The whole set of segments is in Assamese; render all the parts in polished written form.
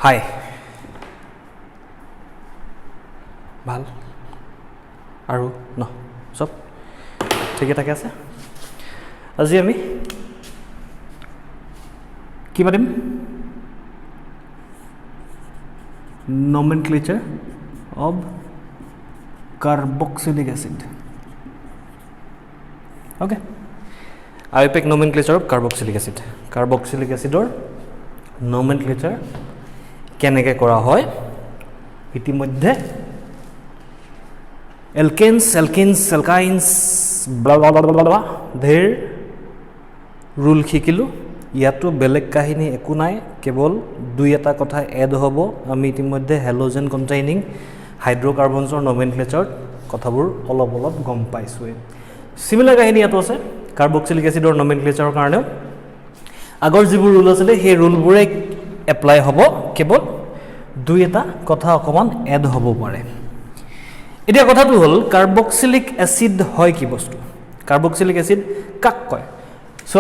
হাই ভাল আৰু ন সব ঠিকে থাকে আছে আজি আমি কি পাতিম nomenclature of carboxylic acid okay I will pick nomenclature of carboxylic acid or nomenclature কেনেকৈ কৰা হয় ইতিমধ্যে alkanes alkynes blah blah blah blah blah ধেৰ rule শিকিলো ইয়াতো বেলেগ কাহিনী একো নাই কেৱল দুই এটা কথা এড হ'ব আমি ইতিমধ্যে হ্যালোজেন কন্টেইনিং হাইড্ৰোকাৰ্বনছৰ nomenclature কথাবোৰ অলপ অলপ গম পাইছো সিমিলাৰ কাহিনী ইয়াতো আছে কাৰ্বক্সিলিক এসিডৰ nomenclature কাৰণে আগৰ যিবোৰ ৰুল আছিল সেই ৰুলবোৰে এপ্লাই হ'ব কেৱল দুই এটা কথা অকমান এড হ'ব পাৰে এতিয়া কথাটো হ'ল কাৰ্বক্সিলিক এসিড হয় কি বস্তু কাৰ্বক্সিলিক এসিড কাক কয় সো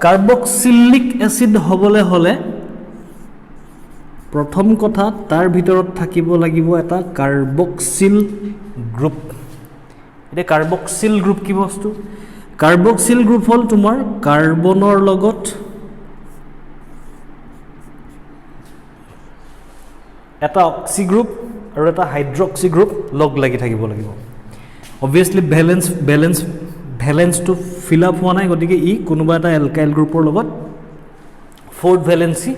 কাৰ্বক্সিলিক এসিড হ'বলে হলে প্ৰথম কথা তাৰ ভিতৰত থাকিব লাগিব এটা কাৰ্বক্সিল গ্ৰুপ এটা কাৰ্বক্সিল গ্ৰুপ কি বস্তু কাৰ্বক্সিল গ্ৰুপ হ'ল তোমাৰ কাৰ্বনৰ লগত এটা অক্সি গ্ৰুপ আৰু এটা হাইড্ৰক্সি গ্ৰুপ লগ লাগি থাকিব লাগিব obviously valence to fill up হোৱা নাই গতিকে ই কোনোবা এটা এলকাইল গ্ৰুপৰ লগত ফোৰ্থ ভ্যালেন্সি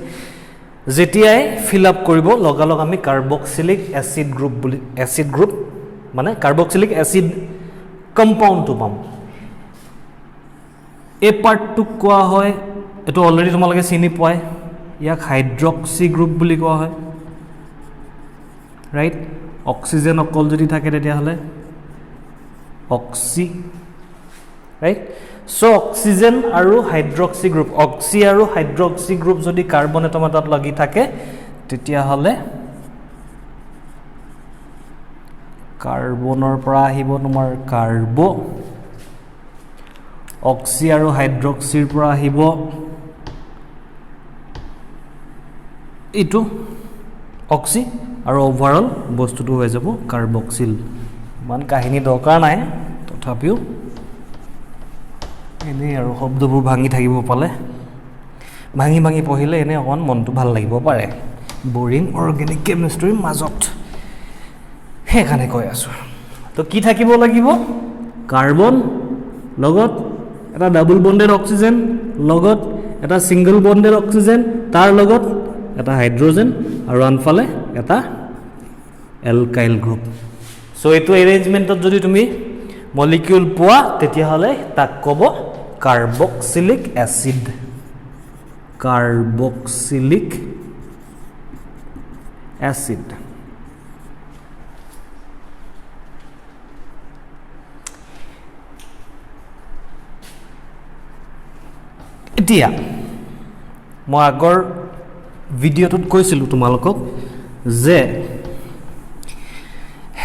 যেতিয়াই ফিল আপ কৰিব লগালগ আমি কাৰ্বক্সিলিক এসিড গ্ৰুপ মানে কাৰ্বক্সিলিক এসিড কম্পাউণ্ডটো পাম এই পাৰ্টটো কোৱা হয় এটো অলৰেডি তোমালোকে চিনি পায় ইয়াক হাইড্ৰক্সি গ্ৰুপ বুলি কোৱা হয় ৰাইট অক্সিজেন অকল যদি থাকে তেতিয়া হলে অক্সি right so oxygen আৰু হাইড্ৰক্সি গ্ৰুপ অক্সি আৰু হাইড্ৰক্সি গ্ৰুপ যদি কাৰ্বন এটম এটাত লাগি থাকে তেতিয়া হলে কাৰ্বনৰ পৰা আহিব তোমাৰ কাৰ্বো অক্সি আৰু হাইড্ৰক্সিৰ পৰা আহিব ইটো অক্সি আৰু ওভাৰঅল বস্তুটো হৈ যাব কাৰ্বক্সিল মান কাহিনী দৰকাৰ নাই তথাপিও এনে আৰু শব্দবোৰ ভাঙি থাকিব পালে ভাঙি পঢ়িলে এনে অকমান মনটো ভাল লাগিব পাৰে বোৰিং অৰ্গেনিক কেমিষ্ট্ৰিৰ মাজত হেকানে কৈ আছো তো কি থাকিব লাগিব কাৰ্বন লগত এটা ডাবল বন্ডেড অক্সিজেন লগত এটা সিঙ্গল বন্ডেড অক্সিজেন তাৰ লগত এটা হাইড্ৰোজেন আৰু আনফালে এটা এলকাইল গ্ৰুপ সো এটো এৰেঞ্জমেন্টত যদি তুমি মলিকিউল পোৱা তেতিয়া হলে তাক ক'ব কাৰ্বক্সিলিক এসিড এতিয়া মই আগৰ ভিডিঅ'টোত কৈছিলো তোমালোকক যে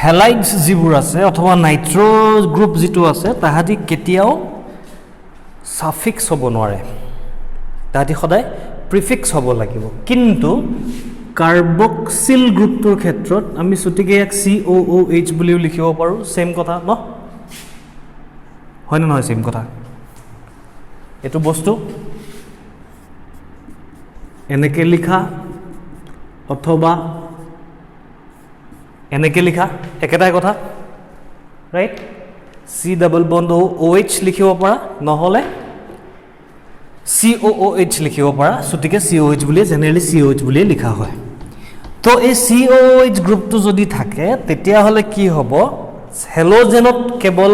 হেলাইডস যিবোৰ আছে অথবা নাইট্ৰো গ্ৰুপ যিটো আছে তাহাঁতি কেতিয়াও সাফিক্স হ'ব নোৱাৰে তাহাঁতি সদায় প্ৰিফিক্স হ'ব লাগিব কিন্তু কাৰ্বক্সিল গ্ৰুপটোৰ ক্ষেত্ৰত আমি ছুটিকে এক COOH বুলিও লিখিব পাৰো সেম কথা ন হয় না নহয় সেম কথা এটো বস্তু এনেকে লিখা অথবা এনেকে লিখা একেটাই কথা right C double bond OH লিখিব পাৰা নহলে COOH লিখিব পাৰা ছুটিকে COH বুলি জেনাৰেলি COH বুলি লিখা হয় তো এই COOH গ্ৰুপটো যদি থাকে তেতিয়া হলে কি হ'ব হেলোজেনত কেৱল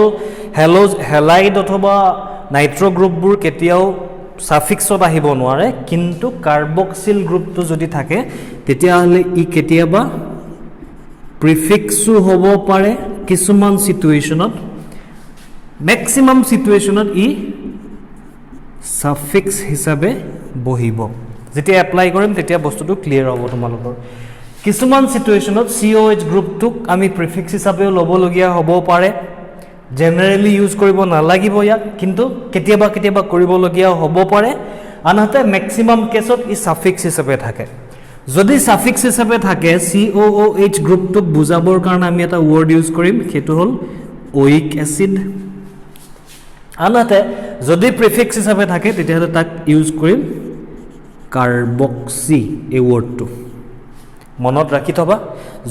হেলাইড অথবা নাইট্ৰো গ্ৰুপবোৰ কেতিয়াও সাফিক্সত আহিব নোৱাৰে কিন্তু কাৰ্বক্সিল গ্ৰুপটো যদি থাকে তেতিয়া হলে ই কেতিয়াবা প্ৰিফিক্সও হ'ব পাৰে কিছুমান সিচুৱেশনত ম্যাক্সিমাম সিচুৱেশনত ই সাফিক্স হিচাপে বহিব যেতিয়া এপ্লাই কৰিম তেতিয়া বস্তুটো ক্লিয়াৰ হ'ব তোমালোকৰ কিছুমান সিচুৱেশনত COH গ্ৰুপটোক আমি প্ৰিফিক্স হিচাপে ল'ব লগিয়া হ'ব পাৰে জেনাৰেলি ইউজ কৰিব নালাগিব ইয়াক কিন্তু কেতিয়াবা কৰিব লগিয়া হ'ব পাৰে আনহাতে ম্যাক্সিমাম কেছত ই সাফিক্স হিচাপে থাকে যদি সাফিক্স হিচাপে থাকে COOH গ্ৰুপটো বুজাবৰ কাৰণে আমি এটা ৱৰ্ড ইউজ কৰিম সেইটো হ'ল ওইক এসিড আনহাতে যদি প্ৰিফিক্স হিচাপে থাকে তেতিয়াহ'লে তাক ইউজ কৰিম কাৰ্বক্সি এই ৱৰ্ডটো মনত ৰাখি থবা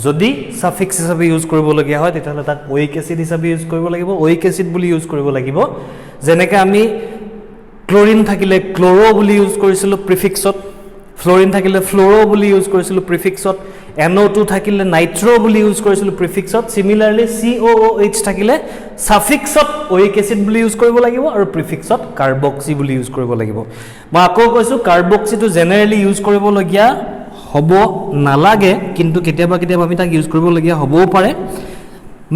যদি সাফিক্স হিচাপে ইউজ কৰিবলগীয়া হয় তেতিয়াহ'লে তাক ওইক এসিড হিচাপে ইউজ কৰিব লাগিব ওইক এসিড বুলি ইউজ কৰিব লাগিব যেনেকৈ আমি ক্লোৰিন থাকিলে ক্লোৰো বুলি ইউজ কৰিছিলোঁ প্ৰিফিক্সত ফ্লোৰিন থাকিলে ফ্লোৰো বুলি ইউজ কৰিছিলোঁ প্ৰিফিক্সত NO2 থাকিলে নাইট্ৰো বুলি ইউজ কৰিছিলোঁ প্ৰিফিক্সত সিমিলাৰলি COOH থাকিলে সাফিক্সত ওইক এসিড বুলি ইউজ কৰিব লাগিব আৰু প্ৰিফিক্সত কাৰ্বক্সি বুলি ইউজ কৰিব লাগিব মই আকৌ কৈছোঁ কাৰ্বক্সিটো জেনেৰেলি ইউজ কৰিবলগীয়া হ'ব নালাগে কিন্তু কেতিয়াবা কেতিয়াবা আমি তাক ইউজ কৰিবলগীয়া হ'বও পাৰে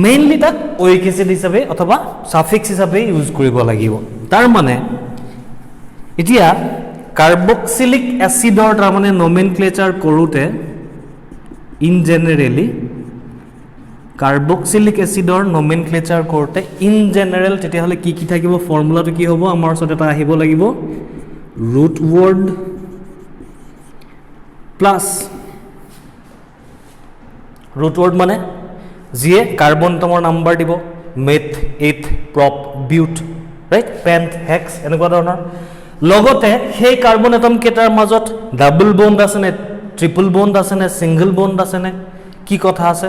মেইনলি তাক ওইক এসিড হিচাপে অথবা সাফিক্স হিচাপে ইউজ কৰিব লাগিব তাৰ মানে এতিয়া কাৰ্বক্সিলিক এসিডৰ তাৰ মানে নমেনক্লেচাৰ কৰোতে ইন জেনেৰেলি কাৰ্বক্সিলিক এসিডৰ নমেনক্লেচাৰ কৰোতে ইন জেনেৰেল তেতিয়াহ'লে কি কি থাকিব ফৰ্মুলাটো কি হ'ব আমাৰ ওচৰত এটা আহিব লাগিব root word plus root word মানে যিয়ে কাৰ্বন এটমৰ নাম্বাৰ দিব math eighth prop বিউট right pant hex এনেকুৱা ধৰণৰ লগতে সেই কাৰ্বন এটম কেইটাৰ মাজত ডাবল বন্ড আছে নে ট্ৰিপল বন্ড আছে নে সিঙ্গল বন্ড আছে নে কি কথা আছে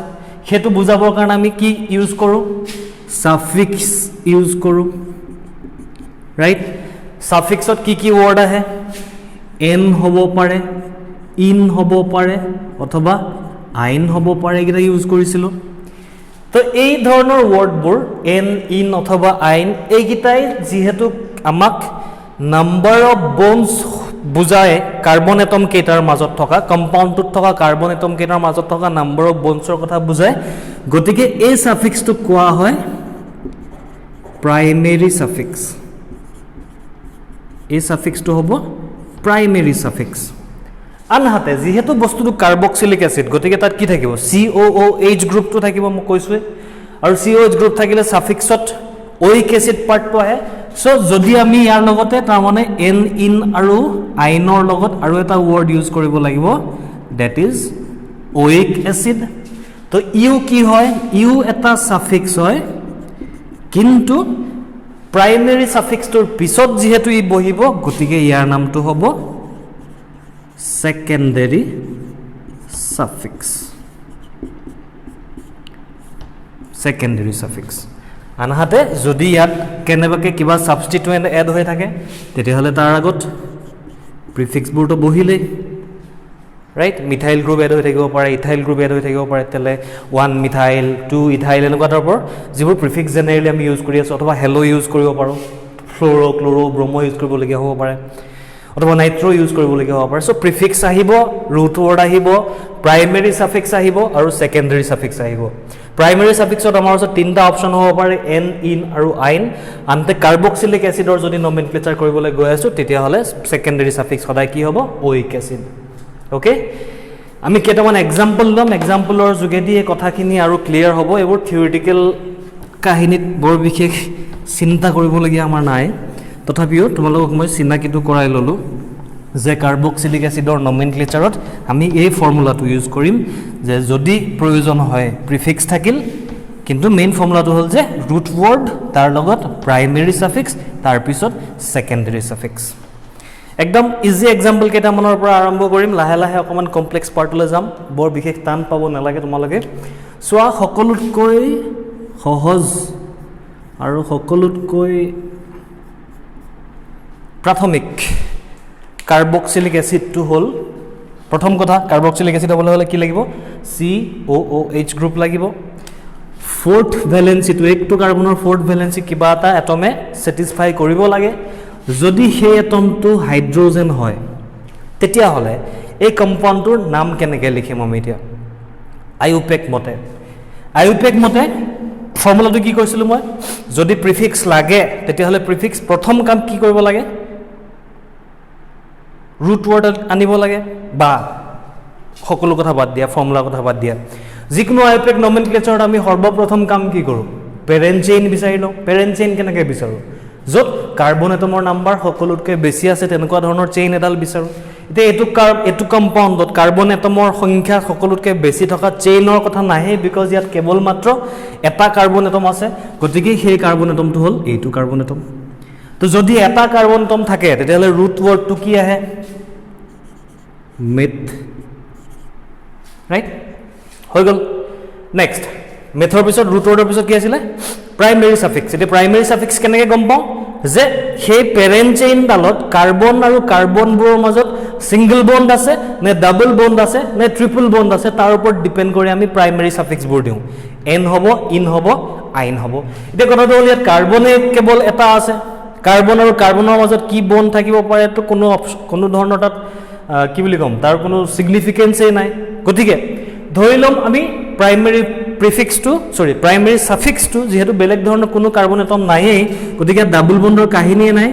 হেতু বুজাবৰ কাৰণে আমি কি ইউজ কৰো সাফিক্স ইউজ কৰো ৰাইট সাফিক্সত কি কি ৱৰ্ড আহে এন হ'ব পাৰে ইন হ'ব পাৰে অথবা আইন হ'ব পাৰে এটা ইউজ কৰিছিলো তো এই ধৰণৰ ৱৰ্ডবোৰ এন ইন অথবা আইন এইকিটাই যিহেতু আমাক নাম্বাৰ অফ বন্ডস বুজায় কাৰ্বন এটম কেইটাৰ মাজত থকা কম্পাউণ্ডটোত থকা কাৰ্বন এটম কেইটাৰ মাজত থকা নাম্বাৰ অফ বন্ডছৰ কথা বুজায় গতিকে এই সাফিক্সটো কোৱা হয় প্ৰাইমেৰী সাফিক্স এই সাফিক্সটো হ'ব প্ৰাইমেৰী সাফিক্স আনহাতে যেহেতু বস্তুটো কাৰ্বক্সিলিক এসিড গতিকে তাত কি থাকিব COOH গ্ৰুপটো থাকিব মই কৈছোৱে আৰু COOH গ্ৰুপ থাকিলে সাফিক্সত ওইক এসিড পাৰ্টটো আহে সো যদি আমি ইয়াৰ লগতে তাৰ মানে এন ইন আৰু আইনৰ লগত আৰু এটা ৱৰ্ড ইউজ কৰিব লাগিব দ্যাট ইজ ওইক এসিড তো ইউ কি হয় ইউ এটা সাফিক্স হয় কিন্তু প্ৰাইমেৰী সাফিক্সটোৰ পিছত যেহেতু ই বহিব গতিকে ইয়াৰ নামটো হ'ব secondary suffix আনহাতে যদি ইয়াত কেনেবাকে কিবা সাবস্টিটুয়েন্ট এড হৈ থাকে তেতিয়াহ'লে তাৰ আগত প্ৰিফিক্সবোৰটো বহিলে ৰাইট মিথাইল গ্ৰুপ এড হৈ থাকিব পাৰে ইথাইল গ্ৰুপ এড হৈ থাকিব পাৰে তেলে 1 মিথাইল 2 ইথাইল এনেকুৱা টাইপৰ যিবোৰ প্ৰিফিক্স জেনেৰেলি আমি ইউজ কৰি আছো অথবা হেলো ইউজ কৰিব পাৰো ফ্লোৰো ক্লোৰো ব্ৰোমো ইউজ কৰিবলগীয়া হ'ব পাৰে অথবা নাইট্ৰো ইউজ কৰিবলগীয়া হ'ব পাৰে সো প্ৰিফিক্স আহিব ৰুট ৱৰ্ড আহিব প্ৰাইমেৰী সাফিক্স আহিব আৰু সেকেন্ডাৰী সাফিক্স আহিব প্ৰাইমেৰী সাফিক্সত আমাৰ ওচৰত তিনটা অপচন হ'ব পাৰে এন ইন আৰু আইন আনতে কাৰ্বক্সিলিক এসিডৰ যদি নমেনক্লেচাৰ কৰিবলৈ গৈ আছো তেতিয়াহ'লে সেকেন্ডাৰী সাফিক্স সদায় কি হ'ব ওইক এসিড ওকে আমি কেইটামান এক্সাম্পল ল'ম এক্সাম্পলৰ যোগেদি এই কথাখিনি আৰু ক্লিয়াৰ হ'ব এইবোৰ থিওৰিটিকেল কাহিনীত বৰ বিশেষ চিন্তা কৰিবলগীয়া আমাৰ নাই তথাপিও তোমালোকক মই চিনাকিটো কৰাই ললো যে কাৰ্বক্সিলিক এসিডৰ নমেনক্লেচাৰত আমি এই ফৰ্মুলাটো ইউজ কৰিম যে যদি প্ৰয়োজন হয় প্ৰিফিক্স থাকিল কিন্তু মেইন ফৰ্মুলাটো হ'ল যে ৰুট ৱৰ্ড তাৰ লগত প্ৰাইমেৰী সাফিক্স তাৰ পিছত সেকেন্ডাৰী সাফিক্স একদম ইজি এক্সাম্পল কেইটামানৰ পৰা আৰম্ভ কৰিম লাহে লাহে অকমান কমপ্লেক্স পাৰ্টলৈ যাম বৰ বিশেষ টান পাব নালাগে তোমালোকে সোৱা সকলোতকৈ সহজ আৰু সকলোতকৈ প্ৰাথমিক কাৰ্বক্সিলিক এসিডটো হ'ল প্ৰথম কথা কাৰ্বক্সিলিক এসিড হ'বলৈ হ'লে কি লাগিব COOH গ্ৰুপ লাগিব ফোৰ্থ ভ্যালেন্সিটো একটো কাৰ্বনৰ ফোৰ্থ ভ্যালেন্সি কিবা এটা এটমে স্যাটিসফাই কৰিব লাগে যদি সেই এটমটো হাইড্ৰোজেন হয় তেতিয়া হ'লে এই কম্পাউণ্ডটোৰ নাম কেনেকৈ লিখিম আমি এতিয়া আইউপেক মতে ফৰ্মুলাটো কি কৈছিলো মই যদি প্ৰিফিক্স লাগে তেতিয়া হ'লে প্ৰিফিক্স প্ৰথম কাম কি কৰিব লাগে ৰুট ৱৰ্ড আনিব লাগে বা সকলো কথা বাদ দিয়া ফৰ্মুলা কথা বাদ দিয়া যিকোনো আইউপেক নমেনক্লেচাৰত আমি সৰ্বপ্ৰথম কাম কি কৰো পেৰেন্ট চেইন বিচাৰি লওঁ পেৰেন্ট চেইন কেনেকৈ বিচাৰো য'ত কাৰ্বন এটমৰ নাম্বাৰ সকলোতকৈ বেছি আছে তেনেকুৱা ধৰণৰ চেইন এডাল বিচাৰো এতিয়া এইটো কম্পাউণ্ডত কাৰ্বন এটমৰ সংখ্যা সকলোতকৈ বেছি থকা চেইনৰ কথা নাহে বিকজ ইয়াত কেৱল মাত্ৰ এটা কাৰ্বন এটম আছে গতিকে সেই কাৰ্বন এটমটো হ'ল এইটো কাৰ্বন এটম তো যদি এটা কাৰ্বন এটম থাকে তেতিয়াহ'লে ৰুট ৱৰ্ডটো কি আহে মিথ ৰাইট হৈ গ'ল নেক্সট মেথৰ পিছত ৰুট ৱৰ্ডৰ পিছত কি আছিলে প্ৰাইমেৰী ছাফিক্স এতিয়া প্ৰাইমেৰী ছাফিক্স কেনেকৈ গম পাওঁ যে সেই পেৰেণ্ট চেইনডালত কাৰ্বন আৰু কাৰ্বনবোৰৰ মাজত সিংগল বন্ড আছে নে ডাবল বন্ড আছে নে ট্ৰিপল বন্ড আছে তাৰ ওপৰত ডিপেণ্ড কৰি আমি প্ৰাইমেৰী ছাফিক্সবোৰ দিওঁ এন হ'ব ইন হ'ব আইন হ'ব এতিয়া কথাটো হ'ল ইয়াত কাৰ্বনে কেৱল এটা আছে কাৰ্বন আৰু কাৰ্বনৰ মাজত কি বন্ড থাকিব পাৰে তো কোনো ধৰণৰ তাত কি বুলি ক'ম তাৰ কোনো ছিগনিফিকেঞ্চেই নাই গতিকে ধৰি ল'ম আমি প্ৰাইমেৰী প্ৰাইমেৰী ছাফিক্সটো যিহেতু বেলেগ ধৰণৰ কোনো কাৰ্বন এটম নায়েই গতিকে ডাবল বন্ডৰ কাহিনীয়ে নাই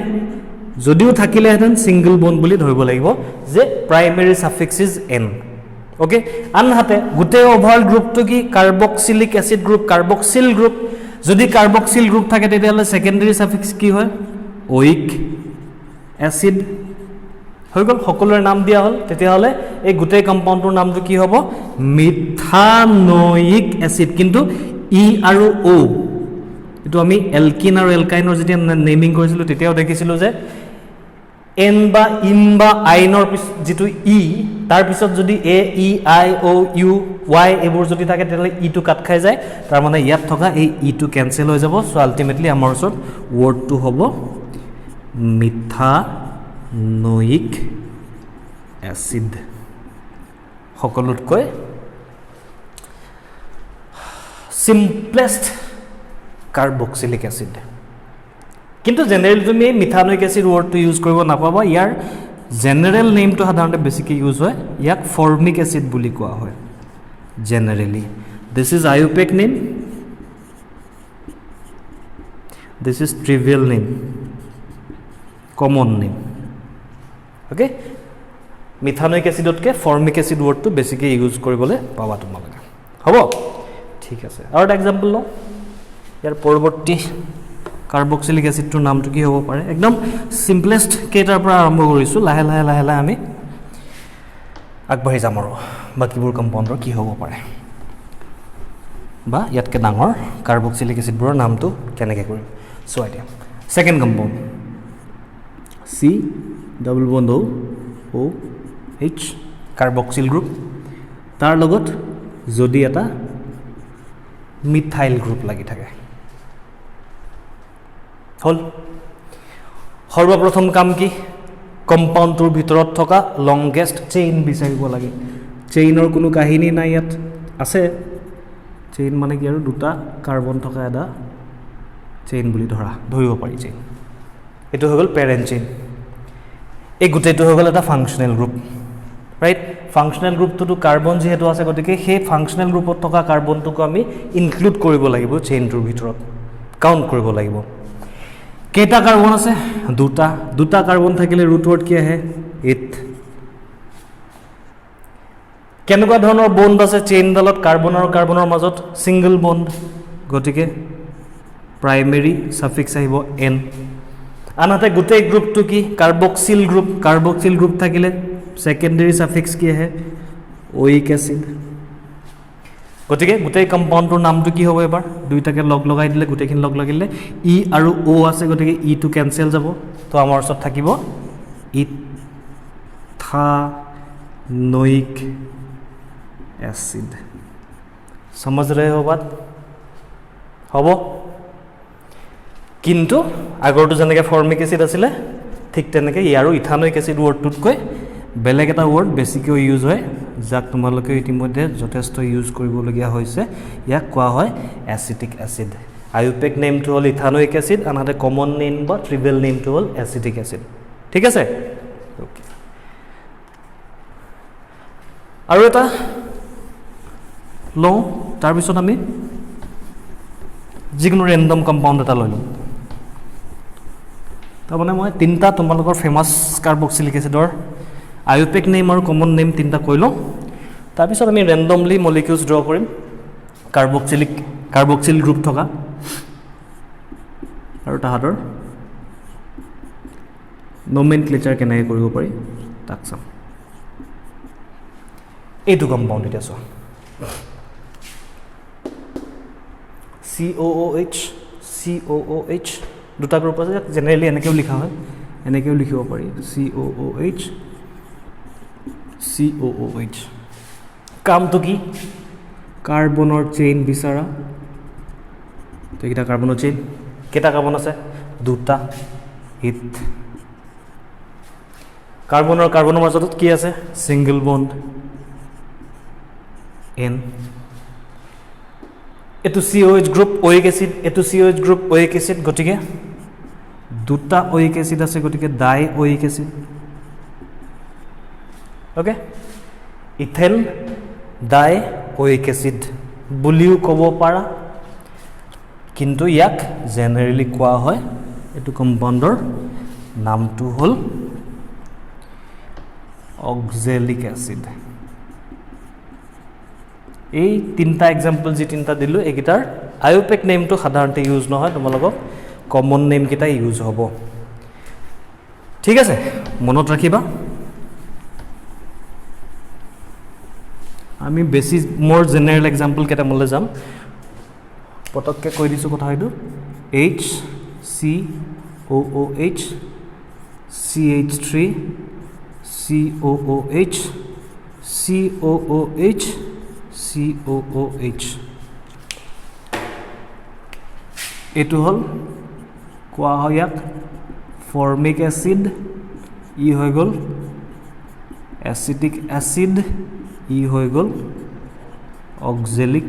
যদিও থাকিলেহেঁতেন ছিংগল বন্ড বুলি ধৰিব লাগিব যে primary suffix is an okay আনহাতে গোটেই অভাৰঅল গ্ৰুপটো কি কাৰ্বক্সিলিক এচিড গ্ৰুপ কাৰ্বক্সিল গ্ৰুপ যদি কাৰ্বক্সিল গ্ৰুপ থাকে তেতিয়াহ'লে ছেকেণ্ডেৰী ছাফিক্স কি হয় ওইক এচিড হৈ গ'ল সকলোৰে নাম দিয়া হ'ল তেতিয়াহ'লে এই গোটেই কম্পাউণ্ডটোৰ নামটো কি হ'ব মিথানোইক এচিড কিন্তু ই আৰু অ' এইটো আমি এলকিন আৰু এলকাইনৰ যেতিয়া নেমিং কৰিছিলোঁ তেতিয়াও দেখিছিলোঁ যে এন বা ইম বা আইনৰ যিটো ই তাৰপিছত যদি এ E I O' U Y এইবোৰ যদি থাকে তেতিয়াহ'লে ইটো কাট খাই যায় তাৰমানে ইয়াত থকা এই ইটো কেঞ্চেল হৈ যাব চ' আল্টিমেটলি আমাৰ ওচৰত ৱৰ্ডটো হ'ব মিথানোইক এচিড সকলোতকৈ চিম্পলেষ্ট কাৰ্বক্সিলিক এচিড কিন্তু জেনেৰেলি তুমি মিথানোইক এচিড ৱৰ্ডটো ইউজ কৰিব নাপাবা ইয়াৰ জেনেৰেল নেমটো সাধাৰণতে বেছিকৈ ইউজ হয় ইয়াক ফৰ্মিক এচিড বুলি কোৱা হয় generally this is IUPAC name this is trivial name common name okay methanoic এচিডতকৈ ফৰ্মিক এচিড ৱৰ্ডটো বেছিকৈ ইউজ কৰিবলৈ পাবা তোমালোকে হ'ব ঠিক আছে আৰু এটা এক্সাম্পল লওঁ ইয়াৰ পৰৱৰ্তী কাৰ্বক্সিলিক এচিডটোৰ নামটো কি হ'ব পাৰে একদম চিম্পলেষ্ট কেইটাৰ পৰা আৰম্ভ কৰিছোঁ লাহে লাহে লাহে লাহে আমি আগবাঢ়ি যাম আৰু বাকীবোৰ কম্পাউণ্ডৰ কি হ'ব পাৰে বা ইয়াতকৈ ডাঙৰ কাৰ্বক্সিলিক এচিডবোৰৰ নামটো কেনেকৈ কৰিম চোৱা এতিয়া second compound C double bond O' H carboxyl group তাৰ লগত যদি এটা মিথাইল গ্ৰুপ লাগি থাকে হ'ল সৰ্বপ্ৰথম কাম কি কম্পাউণ্ডটোৰ ভিতৰত থকা লংগেষ্ট চেইন বিচাৰিব লাগে চেইনৰ কোনো কাহিনী নাই ইয়াত আছে চেইন মানে কি আৰু দুটা কাৰ্বন থকা এটা চেইন বুলি ধৰিব পাৰি চেইন এইটো হৈ গ'ল পেৰেণ্ট চেইন এই গোটেইটো হৈ গ'ল এটা ফাংচনেল গ্ৰুপ ৰাইট ফাংচনেল গ্ৰুপটোতো কাৰ্বন যিহেতু আছে গতিকে সেই ফাংচনেল গ্ৰুপত থকা কাৰ্বনটোকো আমি ইনক্লুড কৰিব লাগিব চেইনটোৰ ভিতৰত কাউণ্ট কৰিব লাগিব কেইটা কাৰ্বন আছে দুটা কাৰ্বন থাকিলে ৰুট ৱৰ্ড কি আহে এইথ কেনেকুৱা ধৰণৰ বন্ড আছে চেইনডালত কাৰ্বন আৰু কাৰ্বনৰ মাজত ছিংগল বন্ড গতিকে প্ৰাইমেৰী ছাফিক্স আহিব এন আনহাতে গোটেই গ্ৰুপটো কি কাৰ্বক্সিল গ্ৰুপ থাকিলে ছেকেণ্ডেৰী ছাফিক্স কি আহে ওইক এচিড গতিকে গোটেই কম্পাউণ্ডটোৰ নামটো কি হ'ব এবাৰ দুইটাকে লগ লগাই দিলে গোটেইখিনি লগ লাগিলে ই আৰু অ' আছে গতিকে ইটো কেঞ্চেল যাব তো আমাৰ ওচৰত থাকিব ইথানোইক এচিড সমজ ৰহে हो बात হ'ব কিন্তু আগৰটো যেনেকৈ ফৰ্মিক এচিড আছিলে ঠিক তেনেকৈ ইয়াৰো ইথানোইক এচিড ৱৰ্ডটোতকৈ বেলেগ এটা ৱৰ্ড বেছিকৈ ইউজ হয় যাক তোমালোকে ইতিমধ্যে যথেষ্ট ইউজ কৰিবলগীয়া হৈছে ইয়াক কোৱা হয় এচিটিক এচিড আইউপেক নেমটো হ'ল ইথানোইক এচিড আনহাতে কমন নেম বা ট্ৰিভিয়েল নেমটো হ'ল এচিটিক এচিড ঠিক আছে অ'কে আৰু এটা লওঁ তাৰপিছত আমি যিকোনো ৰেণ্ডম কম্পাউণ্ড এটা লৈ লওঁ তাৰমানে মই তিনিটা তোমালোকৰ ফেমাছ কাৰ্বক্সিলিক এচিডৰ আইউপেক নেম আৰু কমন নেম তিনিটা কৈ লওঁ তাৰপিছত আমি ৰেণ্ডমলি মলিকিউলছ ড্ৰ কৰিম কাৰ্বক্সিল গ্ৰুপ থকা আৰু তাহাঁতৰ নমেনক্লেচাৰ কেনেকৈ কৰিব পাৰি তাক চাম এইটো কম্পাউণ্ড এতিয়া চোৱা COOH COOH দুটা গ্ৰুপ আছে জেনেৰেলি এনেকৈও লিখা হয় এনেকৈও লিখিব পাৰি COOH COOH কামটো কি কাৰ্বনৰ চেইন বিচাৰা তো এইকেইটা কাৰ্বনৰ চেইন কেইটা কাৰ্বন আছে দুটা হিট কাৰ্বনৰ মাজত কি আছে সিঙ্গল বন্ড N এটো COH গ্ৰুপ ওইক এসিড এটো COH গ্ৰুপ ওইক এসিড গটিকে দুটা ওইক এসিড আছে গটিকে ডাই ওইক এসিড ওকে ইথেন ডাই ওইক এসিড বুলিও ক'ব পাৰা কিন্তু ইয়াক জেনাৰেলি কোৱা হয় এটো কম্পাউণ্ডৰ নামটো হল অক্সালিক এসিড এই তিনটা এক্সাম্পল যি তিনটা দিলো এগিটাৰ আইউপেক নেমটো সাধাৰণতে ইউজ নহয় তোমালোকক কমন নেম কিটা ইউজ হ'ব ঠিক আছে মনত ৰাখিবা আমি বেছি মোৰ জেনাৰেল এক্সাম্পল কেটা মলে যাম পটককে কৈ দিছো কথা হয়তো HCOOH CH3 COOH COOH COOH এটো হল কোৱা হয় ইয়াক ফৰ্মিক এসিড ই হৈ গল এসিটিক এসিড ই হৈ গল অক্সালিক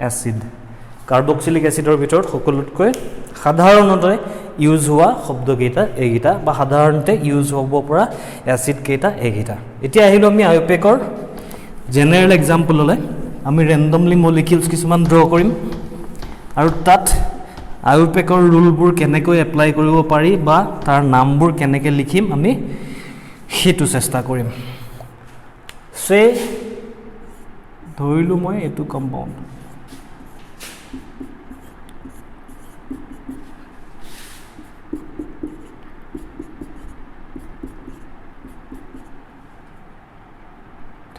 এসিড কাৰ্বক্সিলিক এসিডৰ ভিতৰত সকলোতকৈ সাধাৰণতে ইউজ হোৱা শব্দকেইটা এইগিটা বা সাধাৰণতে ইউজ হ'ব পৰা এসিড কেইটা এইগিটা এতিয়া আহিলো আমি আইউপেকৰ জেনাৰেল এক্সাম্পল হলে আমি ৰেন্ডমলি মলিকিউলছ কিছুমান ড্ৰ কৰিম আৰু তাত আইউপেকৰ ৰুলবোৰ কেনেকৈ এপ্লাই কৰিব পাৰি বা তাৰ নামবোৰ কেনেকৈ লিখিম আমি হেতু চেষ্টা কৰিম সে ধৰিলো মই এটো কম্পাউণ্ড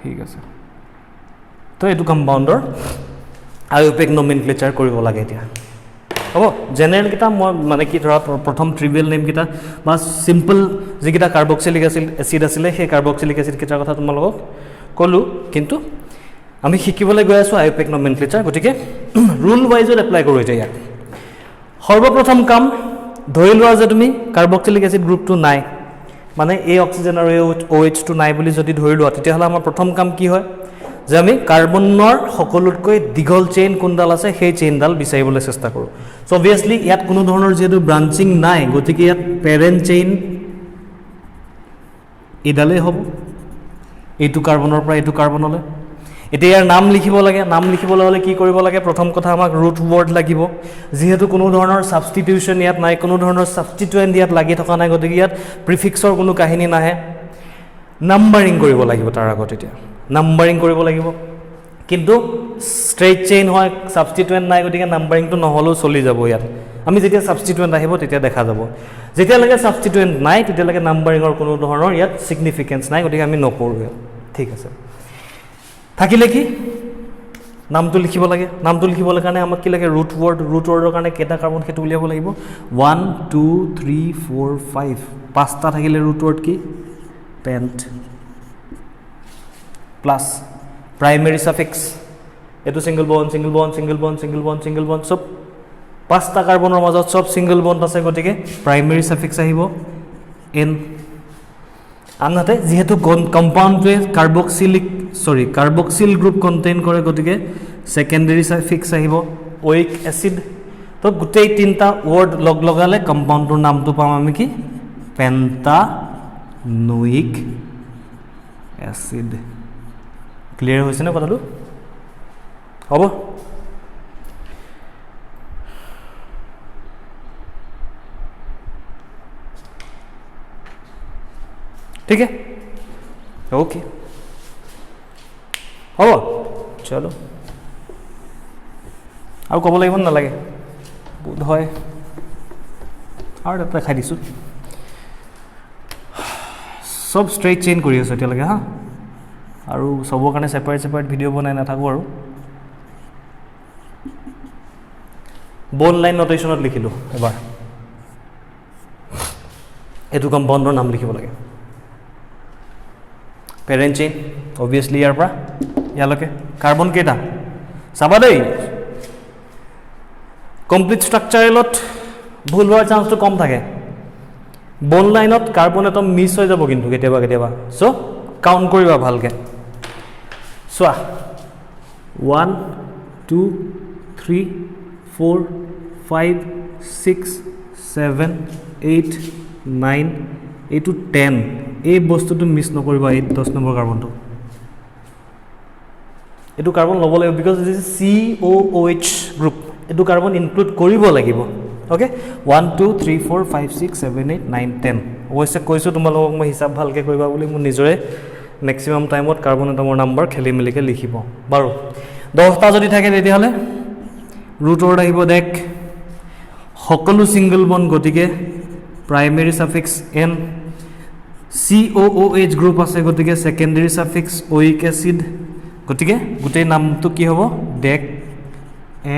ঠিক আছে তো এটো কম্পাউণ্ডৰ আইউপেক নমেনক্লেচাৰ কৰিব লাগে এতিয়া হ'ব জেনাৰেল কিটা মই মানে কি ধৰা প্ৰথম ট্ৰিভিয়েল নেম কিটা বা সিম্পল যিকিটা কাৰ্বক্সিলিক এসিড আছিল সেই কাৰ্বক্সিলিক এসিড কিটাৰ কথা তোমালোকক কলো কিন্তু আমি শিকিবলৈ গৈ আছো আইউপেক নমেনক্লেচাৰ গটিকে ৰুল ওয়াইজত এপ্লাই কৰো এতিয়া ইয়াক সৰ্বপ্ৰথম কাম ধৰি লোৱা যে তুমি কাৰ্বক্সিলিক এসিড গ্ৰুপটো নাই মানে এই অক্সিজেন আৰু OH টো নাই বুলি যদি ধৰি লোৱা তেতিয়া হলে আমাৰ প্ৰথম কাম কি হয় যে আমি কাৰ্বনৰ সকলোতকৈ দীঘল চেইন কোনডাল আছে সেই চেইনডাল বিচাৰিবলৈ চেষ্টা কৰো সো অবভিয়াসলি ইয়াত কোনো ধৰণৰ যেটো ব্ৰাঞ্চিং নাই গতিকে ইয়াত পেৰেন্ট চেইন ইডালে হ'ব এইটো কাৰ্বনৰ পৰা এইটো কাৰ্বনলৈ এতিয়া ইয়াৰ নাম লিখিব লাগে নাম লিখিবলৈ হলে কি কৰিব লাগে প্ৰথম কথা আমাক ৰুট ওয়াৰ্ড লাগিব যেহেতু কোনো ধৰণৰ সাবস্টিটিউশন ইয়াত নাই কোনো ধৰণৰ সাবস্টিটুয়েন্ট ইয়াত লাগি থকা নাই গতিকে ইয়াত প্ৰিফিক্সৰ কোনো কাহিনী নাহে নাম্বাৰিং কৰিব লাগিব তাৰ আগত এতিয়া নাম্বাৰিং কৰিব লাগিব কিন্তু স্ট্ৰেইট চেইন হয় সাবস্টিটুয়েন্ট নাই গতিকে নাম্বাৰিংটো নহলেও চলি যাব ইয়াত আমি যেতিয়া সাবস্টিটুয়েন্ট আহিব তেতিয়া দেখা যাব যেতিয়া লাগে সাবস্টিটুয়েন্ট নাই তেতিয়া লাগে নাম্বাৰিংৰ কোনো ধৰণৰ ইয়াত সিগনিফিকেন্স নাই গতিকে আমি নকৰো ঠিক আছে থাকিলে কি নামটো লিখিব লাগে নামটো লিখিবলৈ কাৰণে আমাক কি লাগে ৰুট ওয়াৰ্ডৰ কাৰণে কেটা কাৰ্বন হেতু উলিয়াব লাগিব 1 2 3 4 5 পাঁচটা থাকিলে ৰুট ওয়াৰ্ড কি পেন্ট প্লাস প্ৰাইমেৰী সাফিক্স এটো single bond single bond single bond single bond single bond সব পাঁচটা কাৰ্বনৰ মাজত সব সিঙ্গল বন্ড আছে গতিকে প্ৰাইমেৰী সাফিক্স আহিব n আনহাতে যেহেতু কম্পাউণ্ডটোৱে কাৰ্বক্সিল গ্ৰুপ কন্টেইন কৰে গতিকে সেকেন্ডাৰী সাফিক্স আহিব ওইক এসিড তো গোটেই তিনটা ওয়াৰ্ড লগ লগালে কম্পাউণ্ডৰ নামটো পাম আমি কি পেন্টানোইক এসিড ক্লিয়াৰ হৈছে না কথাটো হ'ব ठीक है ओके হ'ব চলো আৰু ক'ব লাগিব নালাগে বোধ হয় আৰু এটা খাই দিছোঁ সব স্ট্ৰেইট চেইন কৰি আছে এতিয়ালৈকে হা আৰু সবৰ কাৰণে সেপাৰেট ভিডিও বনাই নাথাকো আৰু বন লাইন নোটেশনত লিখিলো এবাৰ এটো কম্পাউন্ডৰ নাম লিখিব লাগে পেৰেন্ট চেইন obviously ইয়াৰ পৰা ইয়ালৈকে কাৰ্বন কেটা চাবা দেই কমপ্লিট স্ট্ৰাকচাৰেলত ভুল হোৱাৰ চান্সটো কম থাকে বন লাইনত কাৰ্বন এটম মিস হৈ যাব কিন্তু কেতিয়াবা সো কাউন্ট কৰিবা ভালকে সোৱা 1 2 3 4 5 6 7 8 9 এইটো 10 এই বস্তুটো মিস নকৰিবা এই 10 নম্বৰ কাৰ্বনটো এটো কাৰ্বন ল'ব লাগিব because this is COOH group এটো কাৰ্বন ইনক্লুড কৰিব লাগিব ওকে 1 2 3 4 5 6 7 8 9 10 অৱশ্যে কৈছো তোমালোকক মই হিচাপ ভালকে কৰিবা বুলি মই নিজৰে ম্যাক্সিমাম টাইমত কাৰ্বন এটমৰ নাম্বাৰ খেলি মেলিকে লিখিব বাৰু 10টা যদি থাকে তেতিয়া হলে ৰুট ওভাৰ আহিব দেখ সকলো সিঙ্গল বন্ড গতিকে primary suffix n COOH group আছে গতিকে সেকেন্ডাৰী সাফিক্স ওইক এসিড গতিকে গোটেই নামটো কি হ'ব deck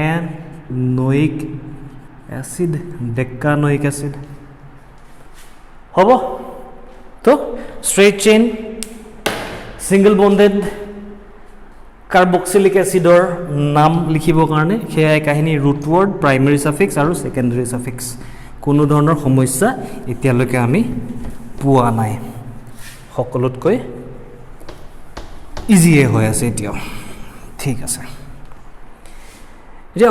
N নোইক acid decanoic acid হ'ব তো straight chain single bonded carboxylic এসিডৰ নাম লিখিব কাৰণে হেয়াই কাহিনী ৰুট ওয়াৰ্ড প্ৰাইমেৰী সাফিক্স আৰু সেকেন্ডাৰী সাফিক্স কোনো ধৰণৰ সমস্যা এতিয়ালৈকে আমি পোৱা নাই সকলোতকৈ ইজিয়ে হৈ আছে এতিয়া ঠিক আছে যে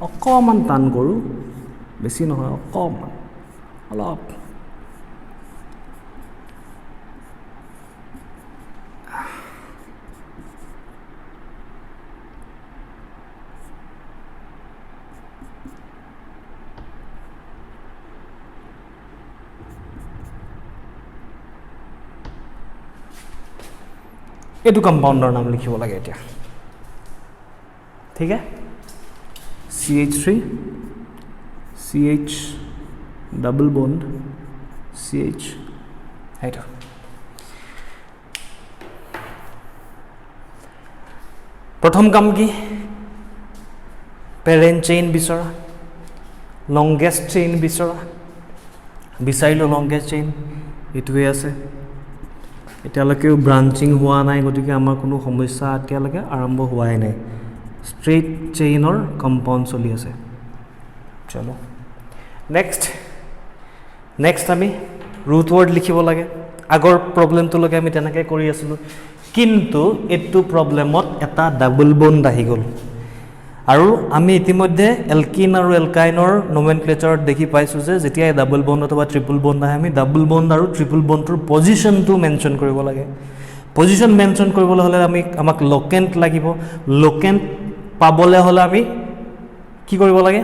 অকমান টান কৰো বেছি নহয় অকমান অলপ এটো কম্পাউন্ডৰ নাম লিখিব লাগে এতিয়া ঠিক আছে CH3 CH double bond CH এইটো প্ৰথম কাম কি পেৰেন্ট চেইন বিচৰা লংগেষ্ট চেইন বিচৰা বিচাৰিলো লংগেষ্ট চেইন এটোৱে আছে এতিয়ালৈকে ব্ৰাঞ্চিং হোৱা নাই গতিকে আমাৰ কোনো সমস্যা এতিয়ালৈকে আৰম্ভ হোৱাই নাই স্ট্ৰেইট চেইনৰ কম্পাউন্ড চলি আছে চলো নেক্সট আমি ৰুট ওয়াৰ্ড লিখিব লাগে আগৰ প্ৰবলেমটো লগে আমি তেনেকৈ কৰি আছিলো কিন্তু এটো প্ৰবলেমত এটা ডাবল বন্ড আহি গল আৰু আমি ইতিমধ্যে এলকিন আৰু এলকাইনৰ নমেনক্লেচাৰত দেখি পাইছো যে যেতিয়া ডাবল বন্ড অথবা ট্ৰিপল বন্ড আহে আমি ডাবল বন্ড আৰু ট্ৰিপল বন্ডৰ পজিশনটো মেনশন কৰিব লাগে পজিশন মেনশন কৰিবলৈ হলে আমাক লোকেন্ট লাগিব লোকেন্ট পাবলে হলে আমি কি কৰিব লাগে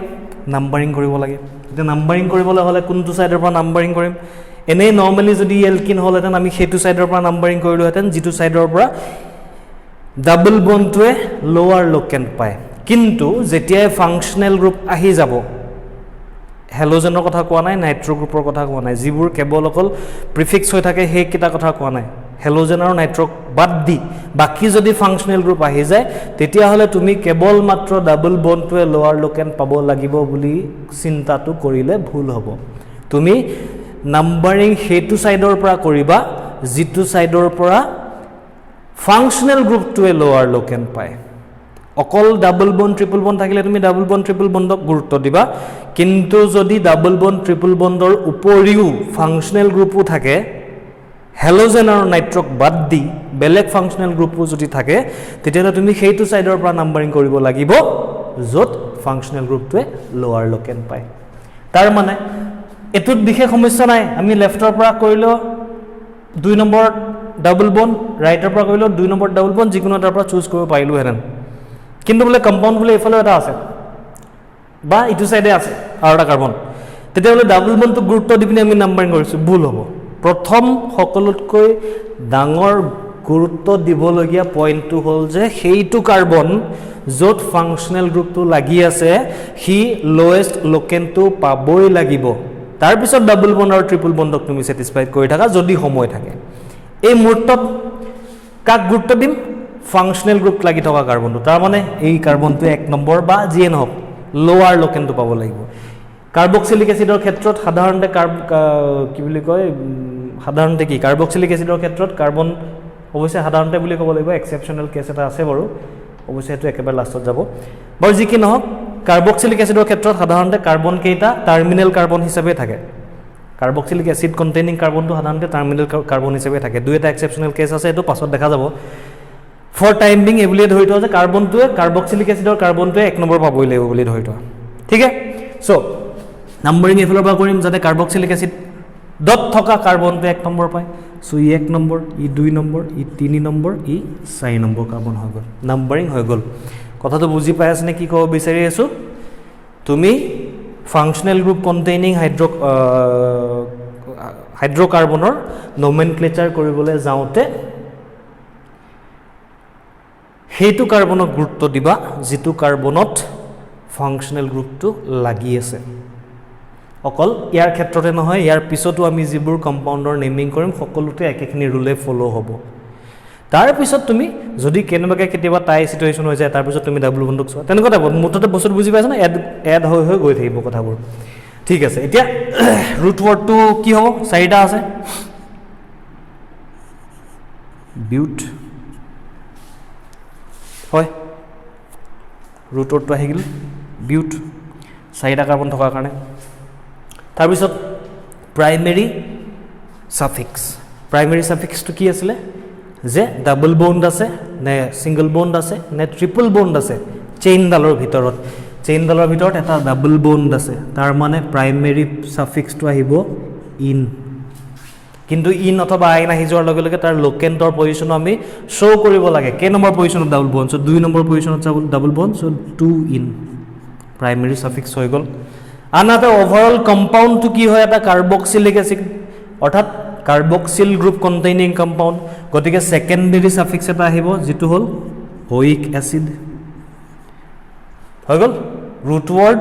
নাম্বাৰিং কৰিব লাগে এটা নাম্বাৰিং কৰিবলৈ হলে কোনটো সাইডৰ পৰা নাম্বাৰিং কৰিম এনে নৰমালি যদি এলকিন হলহেতেন আমি সেইটো সাইডৰ পৰা নাম্বাৰিং কৰিলোহেতেন যেটো সাইডৰ পৰা ডাবল বন্ডটোৱে লোৱাৰ লোকেন্ট পায় কিন্তু যেতিয়া ফাংশনাল গ্ৰুপ আহি যাব হেলোজেনৰ কথা কোৱা নাই নাইট্ৰো গ্ৰুপৰ কথা কোৱা নাই যিবোৰ কেৱল অকল প্ৰিফিক্স হৈ থাকে সেই কিটা কথা কোৱা নাই হেলোজেন আৰু নাইট্ৰো বাদ দি বাকি যদি ফাংশনাল গ্ৰুপ আহি যায় তেতিয়া হলে তুমি কেৱল মাত্ৰ ডাবল বন্ডটোৱে লোৱাৰ লোকেন্ট পাব লাগিব বুলি চিন্তাটো কৰিলে ভুল হ'ব তুমি নাম্বাৰিং হেতু সাইডৰ পৰা কৰিবা যেটো সাইডৰ পৰা ফাংশনাল গ্ৰুপটোৱে লোৱাৰ লোকেন্ট পায় অকল ডাবল বন্ড ট্ৰিপল বন্ড থাকিলে তুমি ডাবল বন্ড ট্ৰিপল বন্ডক গুৰুত্ব দিবা কিন্তু যদি ডাবল বন্ড ট্ৰিপল বন্ডৰ উপৰিও ফাংশনাল গ্ৰুপো থাকে হেলোজেন আৰু নাইট্ৰক বাদ দি বেলেগ ফাংশনাল গ্ৰুপো যদি থাকে তেতিয়া তুমি সেইটো সাইডৰ পৰা নাম্বাৰিং কৰিব লাগিব যত ফাংশনাল গ্ৰুপটোৱে লোৱাৰ লোকেন্ট পায় তাৰ মানে এটুত বিশেষ সমস্যা নাই আমি লেফটৰ পৰা কৰিলো 2 নম্বৰ ডাবল বন্ড ৰাইটৰ পৰা কৰিলো 2 নম্বৰ ডাবল বন্ড যিকোনো এটাৰ পৰা চুজ কৰিব পাৰিলো হেতেন কিন্তু বলে কম্পাউন্ড বলে এফালে এটা আছে বা ইটো সাইডে আছে আৰু এটা কাৰ্বন তেতিয়া বলে ডাবল বন্ডটো গুৰুত্ব দি পিনে আমি নাম্বাৰিং কৰিছো ভুল হ'ব প্ৰথম সকলোতকৈ ডাঙৰ গুৰুত্ব দিবলগীয়া পইণ্টটো হ'ল যে সেইটো কাৰ্বন য'ত ফাংশনাল গ্ৰুপটো লাগি আছে হি লোয়েষ্ট লোকেন্টটো পাবই লাগিব তাৰ পিছত ডাবল বন্ড আৰু ট্ৰিপল বন্ডক তুমি স্যাটিসফাইড কৰি থাকা যদি সময় থাকে এই মুহূৰ্তত কাক গুৰুত্ব দিম ফাংচনেল গ্ৰুপ লাগি থকা কাৰ্বনটো তাৰ মানে এই কাৰ্বনটো 1 নম্বৰ বা যিয়ে নহওক লোৱাৰ লোকেনটো পাব লাগিব কাৰ্বক্সিলিক এসিডৰ ক্ষেত্ৰত সাধাৰণতে কি বুলি কয় সাধাৰণতে কি কাৰ্বক্সিলিক এসিডৰ ক্ষেত্ৰত কাৰ্বন অৱশ্যে সাধাৰণতে বুলি ক'ব লাগিব এক্সেপচনেল কেছ এটা আছে বাৰু অৱশ্যে এটো একেবাৰে লাষ্টত যাব বাৰু যি কি নহওক কাৰ্বক্সিলিক এসিডৰ ক্ষেত্ৰত সাধাৰণতে কাৰ্বন কেইটা টাৰ্মিনেল কাৰ্বন হিচাপে থাকে কাৰ্বক্সিলিক এসিড কন্টেইনিং কাৰ্বনটো সাধাৰণতে টাৰ্মিনেল কাৰ্বন হিচাপে থাকে দুই এটা এক্সেপচনেল কেছ আছে এটো পাছত দেখা যাব ফৰ টাইম বিং এবুলিয়ে ধৰি থোৱা যে কাৰ্বনটোৱে কাৰ্বক্সিলিক এসিডৰ কাৰ্বনটোৱে 1 নম্বৰ পাবই লাগিব বুলি ধৰি থোৱা ঠিক আছে সো নাম্বাৰিং এফালৰ পৰা কৰিম যাতে কাৰ্বক্সিলিক এসিড ডট থকা কাৰ্বনটো 1 নম্বৰ পায় সো ই 1 নম্বৰ ই 2 নম্বৰ ই 3 নম্বৰ ই 4 নম্বৰ কাৰ্বন হৈ গ'ল নাম্বাৰিং হৈ গ'ল কথাটো বুজি পাই আছে নে কি ক'ব বিচাৰি আছো তুমি ফাংচনেল গ্ৰুপ কন্টেইনিং হাইড্ৰকাৰ্বনৰ নমেনক্লেচাৰ কৰিবলৈ যাওঁতে হেতু কাৰ্বনক গুৰুত্ব দিবা যেটো কাৰ্বনত ফাংচনেল গ্ৰুপটো লাগি আছে অকল ইয়াৰ ক্ষেত্ৰতে নহয় ইয়াৰ পিছতো আমি যিবোৰ কম্পাউণ্ডৰ নেমিং কৰিম সকলোতে একেখিনি ৰুলে ফলো হ'ব তাৰ পিছত তুমি যদি কেনেবাকে কেতিয়াবা টাই সিচুৱেচন হৈ যায় তাৰ পিছত তুমি ডাবল বন্ধক চোৱা তেনেকুৱা টাইপ মুঠতে বস্তু বুজি পাইছা না এড হৈ গৈ থাকিব কথাবোৰ ঠিক আছে এতিয়া ৰুট ওয়াৰ্ডটো কি হ'ব চাৰিটা আছে বিউট হয় ৰুট ওয়াৰ্ডটো আহি গ'ল বিউট চাৰিটা কাৰ্বন থকাৰ কাৰণে তাৰ পিছত প্ৰাইমেৰী সাফিক্সটো কি আছিল যে ডাবল বন্ড আছে নে সিঙ্গল বন্ড আছে নে ট্ৰিপল বন্ড আছে চেইনডালৰ ভিতৰত এটা ডাবল বন্ড আছে তাৰ মানে প্ৰাইমেৰী সাফিক্সটো আহিব ইন কিন্তু ইন অথবা আইন আহি যোৱাৰ লগে লগে তাৰ লোকেন্টৰ পজিশন আমি শো কৰিব লাগে কে নম্বৰ পজিশনত ডাবল বন্ড সো 2 নম্বৰ পজিশনত double bond so 2 in primary suffix হৈ গ'ল আনহাতে ওভাৰঅল কম্পাউণ্ডটো কি হয় এটা কাৰ্বক্সিলিক এসিড অৰ্থাৎ কাৰ্বক্সিল গ্ৰুপ কন্টেইনিং কম্পাউণ্ড গতিকে সেকেন্ডাৰী সাফিক্স এটা আহিব যেটো হল হোইক এসিড হৈ গ'ল root word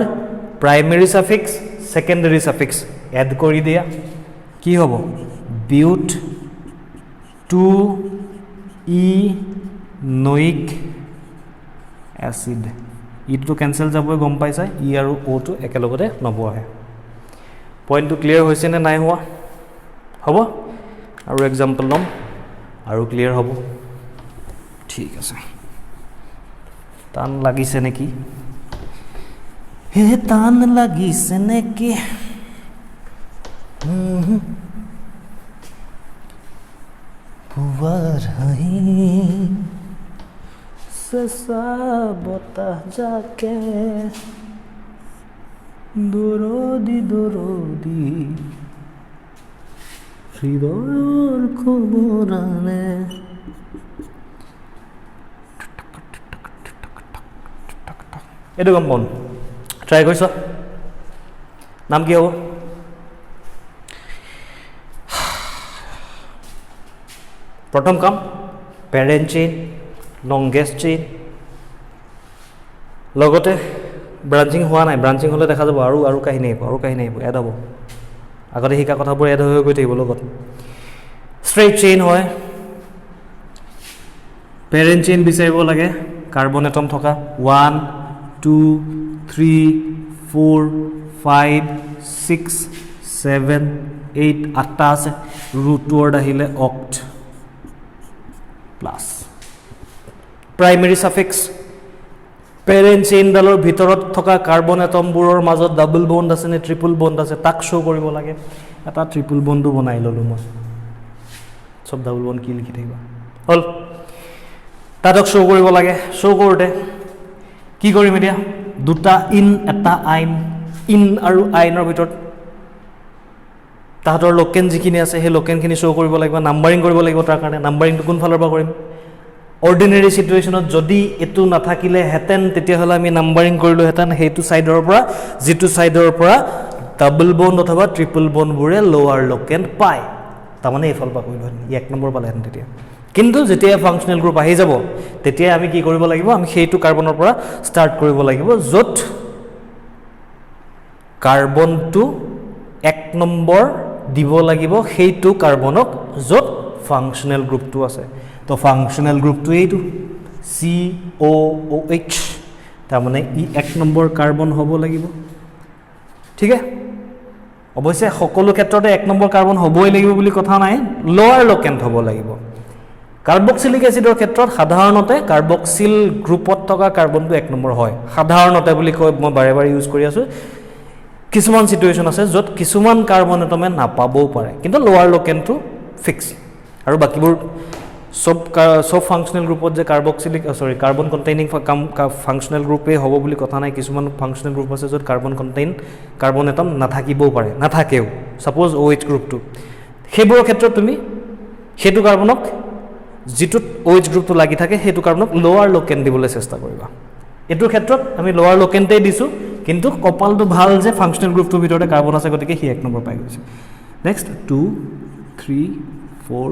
primary suffix secondary suffix add কৰি দিয়া কি হ'ব বিউট 2 ই নোইক এসিড ইটো ক্যান্সেল যাবই গম পাইছা ই আৰু ও টো একেলগতে নবহে পইণ্টটো ক্লিয়াৰ হৈছে নে নাই হোৱা হ'ব আৰু এক্সাম্পল লম আৰু ক্লিয়াৰ হ'ব ঠিক আছে টান লাগিছে নেকি হে টান লাগিছে নেকি পুৱাৰ হাঁহি চেঁচা বতাহ জাকে দৰদি হৃদয়ৰ খবৰ আনে এইটো কম্পাউণ্ড ট্ৰাই কৰিছ নাম কি হ'ব প্ৰথম কাম পেৰেণ্ট চেইন লংগেষ্ট চেইন লগতে ব্ৰাঞ্চিং হোৱা নাই ব্ৰাঞ্চিং হ'লে দেখা যাব আৰু কাহিনী আহিব এড হ'ব আগতে শিকা কথাবোৰ এড হৈ গৈ থাকিব লগত ষ্ট্ৰেইট চেইন হয় পেৰেণ্ট চেইন বিচাৰিব লাগে কাৰ্বন এটম থকা 1 2 3 4 5 6 7 8 আঠটা আছে ৰুট ওয়াৰ্ড আহিলে অক্ট প্লাস প্ৰাইমেৰী সাফিক্স পেৰেণ্ট চেইনডালৰ ভিতৰত থকা কাৰ্বন এটমবোৰৰ মাজত ডাবল বন্ড আছে নে ট্ৰিপল বন্ড আছে তাক শো কৰিব লাগে এটা ট্ৰিপল বন্ডো বনাই ললো মই সব ডাবল বন্ড কি লিখি থাকিবা হল তাক শো কৰিব লাগে শো কৰোতে কি কৰিম এতিয়া দুটা ইন এটা আইন ইন আৰু আইনৰ ভিতৰত তাহাঁতৰ লোকেন যিখিনি আছে সেই লোকেনখিনি শো কৰিব লাগিব নাম্বাৰিং কৰিব লাগিব তাৰ কাৰণে নাম্বাৰিংটো কোন ফালৰ পৰা কৰিম অৰ্ডিনাৰী সিচুৱেচনত যদি এটো নাথাকিলে হেতেন তেতিয়াহলে আমি নাম্বাৰিং কৰিলো হেতেন হেতু সাইডৰ পৰা যেটো সাইডৰ পৰা ডাবল বন্ড অথবা ট্ৰিপল বন্ড বুৰে লোৱাৰ লোকেন পায় তাৰমানে এই ফলপা কৰিলো ই 1 নম্বৰ পালে হেতেন তেতিয়া কিন্তু যেতিয়া ফাংচনেল গ্ৰুপ আহি যাব তেতিয়া আমি কি কৰিব লাগিব আমি হেতু কাৰ্বনৰ পৰা ষ্টাৰ্ট কৰিব লাগিব যত কাৰ্বনটো 1 নম্বৰ দিব লাগিব হেতু কাৰ্বনক যত ফাংচনেল গ্ৰুপটো আছে তো ফাংচনেল গ্ৰুপটো এইটো COOH তাৰমানে ই 1 নম্বৰ কাৰ্বন হ'ব লাগিব ঠিক আছে অৱশ্যে সকলো ক্ষেত্ৰতে 1 নম্বৰ কাৰ্বন হ'বই লাগিব বুলি কথা নাই লোৱাৰ লোকেন্ট হ'ব লাগিব কাৰ্বক্সিলিক এসিডৰ ক্ষেত্ৰত সাধাৰণতে কাৰ্বক্সিল গ্ৰুপত থকা কাৰ্বনটো 1 নম্বৰ হয় সাধাৰণতে বুলি কয় মই বাৰে বাৰে ইউজ কৰি আছো কিছুমান সিচুৱেচন আছে য'ত কিছুমান কাৰ্বন এটমে নাপাবও পাৰে কিন্তু লোৱাৰ লোকেন্টটো ফিক্স আৰু বাকিবোৰ সব ফাংচনেল গ্ৰুপত যে কাৰ্বক্সিলিক কাৰ্বন কন্টেইনিং ফাংচনেল গ্ৰুপে হ'ব বুলি কথা নাই কিছুমান ফাংচনেল গ্ৰুপ আছে য'ত কাৰ্বন এটম নাথাকিবও পাৰে নাথাকেও সাপোজ OH গ্ৰুপটো সেইবোৰৰ ক্ষেত্ৰত তুমি হেতু কাৰ্বনক যেটোত OH গ্ৰুপটো লাগি থাকে হেতু কাৰ্বনক লোৱাৰ লোকেন্ট দিবলৈ চেষ্টা কৰিবা এটোৰ ক্ষেত্ৰত আমি লোৱাৰ লোকেন্টে দিছো কিন্তু কপালটো ভাল যে ফাংচনেল গ্ৰুপটোৰ ভিতৰতে কাৰ্বন আছে গতিকে হি 1 নম্বৰ পাই গৈছে নেক্সট 2 3 4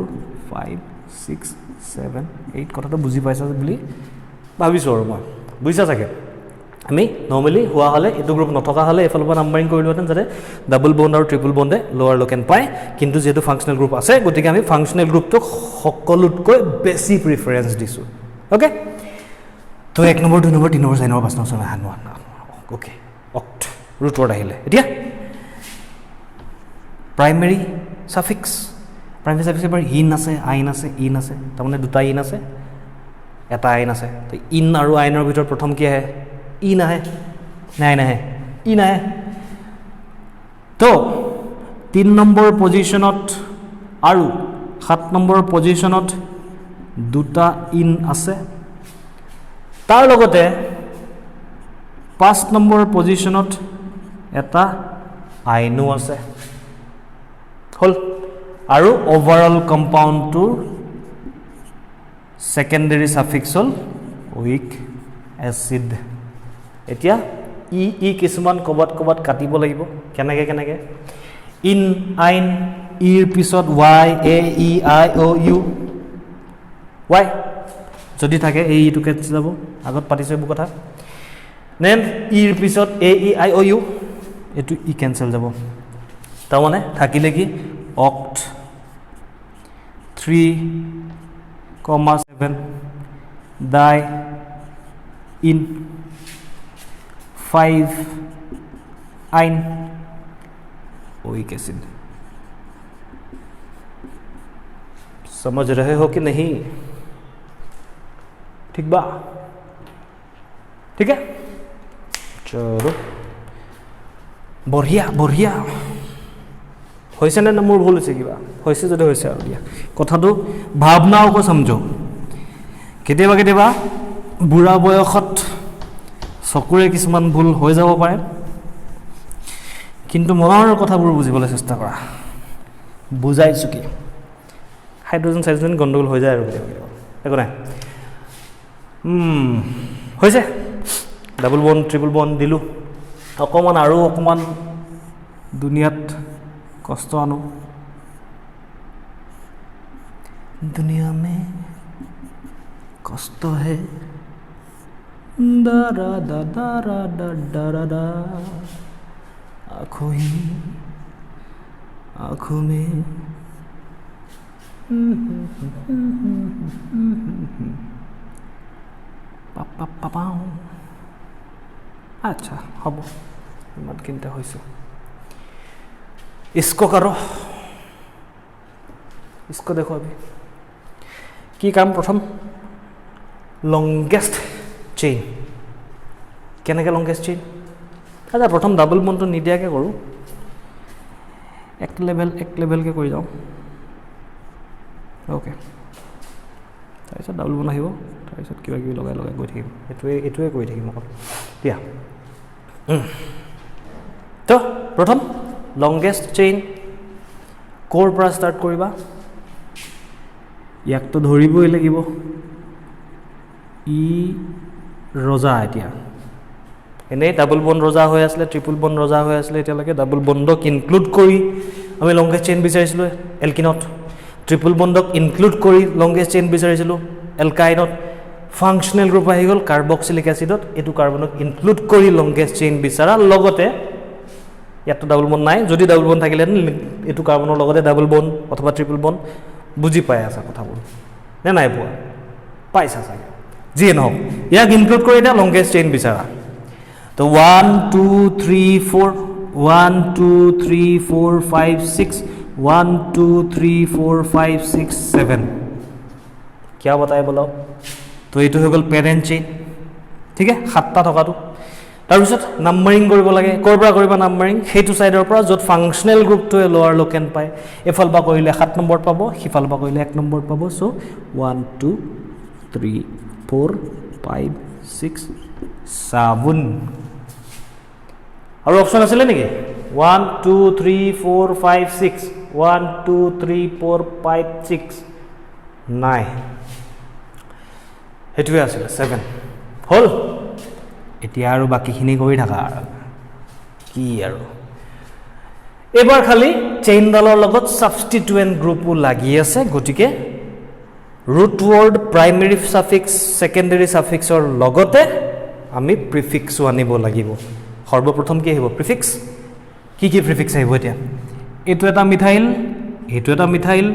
5 6 7 8 কথাটো বুজি পাইছা বুলি ভাবিছো আৰু মই বুজিছা চাগে আমি নৰমালি হোৱা হলে এটো গ্ৰুপ নথকা হলে এফালৰ পৰা নাম্বাৰিং কৰিলোহেঁতেন যাতে ডাবল বন্ড আৰু ট্ৰিপল বন্ডে লোৱাৰ লোকেন্ট পায় কিন্তু যেহেতু ফাংচনেল গ্ৰুপ আছে গতিকে আমি ফাংচনেল গ্ৰুপটোক সকলোতকৈ বেছি প্ৰিফাৰেন্স দিছো ওকে তো 1 number 2 number 3 number 4 number 5 number 6 number 7 okay oct root word আহিলে এতিয়া প্ৰাইমেৰী সাফিক্স প্ৰাইমেৰী সাফিক্স এবাৰ ইন আছে আইন আছে ইন আছে তাৰমানে দুটা ইন আছে এটা আইন আছে তো ইন আৰু আইনৰ ভিতৰত প্ৰথম কি আহে ইন আহে নাই নাহে ইন আহে তো 3 নম্বৰ পজিশনত আৰু 7 নম্বৰ পজিশনত দুটা ইন আছে তাৰ লগতে 5 নম্বৰ পজিশনত এটা আইনো আছে হল আৰু ওভাৰঅল কম্পাউণ্ডটোৰ সেকেন্ডাৰী সাফিক্স হল উইক এসিড এতিয়া ই কিছুমান কবাত কাটিব লাগিব কেনেকে ইন আইন ইৰ পিছত y a e i o u y যদি থাকে এই ইটো কেটে যাব আগত পাতিছে বু কথা নেন ইৰ পিছত a e i o u এটো ই ক্যান্সেল যাব তার মানে থাকিলে কি অক্ট 3,7 ডাই ইন 5 आइन ओइक एसिड समझ रहे हो कि नहीं ठीक बा ठीक है चलो बढ़िया बढ़िया होइसे ने मोर भूल होइसे किबा होइसे जदि होइसे आरो दिया कथाটো भावनाओं को समझो केतेबा केतेबा बुढ़ा बयसत চকুৰে কিছুমান ভুল হৈ যাব পাৰে কিন্তু মনৰ কথাবোৰ বুজিবলৈ চেষ্টা কৰা বুজাইছো কি হাইড্ৰোজেন সাইড্ৰোজেন গন্ডগোল হৈ যায় আৰু একো নাই হৈছে ডাবল বন্ড ট্ৰিপল বন্ড দিলো অকমান আৰু অকমান দুনিয়াত কষ্ট আনো दुनिया में कष्ट है दारा दा दारा दा दारा दा आँखों ही आँखों में पापा पापाओ अच्छा हब इमान किनता होइसे इसको करो इसको देखो अभी की काम प्रथम लंगेस्ट चेन केनेके लंगेस्ट चेन अच्छा प्रथम डबल बन्ड तो निदिया के करूँ एक लेवल के कर जाऊँ ओके तार डबल बन्ड आहिब तार किबा किबि लगाय लगाय गई থাকিম एटुए কৰি থাকিম অকল দিয়া तो प्रथम लंगेस्ट चेन कोर पर स्टार्ट करिबा याक तो धरिबই লাগিব ই ৰজা এতিয়া এনে ডাবল বন্ড ৰজা হৈ আছিল ট্ৰিপল বন্ড ৰজা হৈ আছিল এতিয়া লাগে ডাবল বন্ডক ইনক্লুড কৰি আমি লংগেষ্ট চেইন বিচাৰিছিলো এলকিনত ট্ৰিপল বন্ডক ইনক্লুড কৰি লংগেষ্ট চেইন বিচাৰিছিলো এলকাইনত ফাংশনাল গ্ৰুপ আহি গল কাৰ্বক্সিলিক এসিডত এটু কাৰ্বনক ইনক্লুড কৰি লংগেষ্ট চেইন বিচাৰা লগতে ইয়াত ডাবল বন্ড নাই যদি ডাবল বন্ড থাকিলে এটু কাৰ্বনৰ লগতে ডাবল বন্ড অথবা ট্ৰিপল বন্ড বুজি পাই আছা কথাবোৰ নে নাই পোৱা পাইছা চাগে যিয়ে নহওক ইয়াক ইনক্লুড কৰি এটা লংগেষ্ট চেইন বিচাৰা তো 1 2 3 4 1 2 3 4 5 6 1 2 3 4 5 6 7 क्या बताए बोलाओ तो এইটো হৈ গ'ল পেৰেণ্ট চেইন ঠিক আছে সাতটা থকাটো তাৰপিছত নাম্বাৰিং কৰিব লাগে ক'ৰ পৰা কৰিবা নাম্বাৰিং সেইটো সাইডৰ পৰা য'ত ফাংচনেল গ্ৰুপটোৱে লোৱাৰ লোকেন পায় এফাল বা কৰিলে 7 নম্বৰ পাব সিফাল বা কৰিলে 1 নম্বৰ পাব সো 1 2 3 4 5 6 7 আৰু অপচন আছিল নেকি 1 2 3 4 5 6 1 2 3 4 5 6 নাই হেতুৱে আছিল 7 হল এতিয়া আৰু বাকিখিনি কৰি থাকা কি আৰু এবাৰ খালি চেইনডালৰ লগত সাবস্টিটুয়েন্ট গ্ৰুপো লাগি আছে গতিকে root word primary suffix secondary সাফিক্সৰ লগতে আমি প্ৰিফিক্সও আনিব লাগিব সৰ্বপ্ৰথম কি আহিব প্ৰিফিক্স কি প্ৰিফিক্স আহিব এতিয়া এটো এটা মিথাইল এটো এটা মিথাইল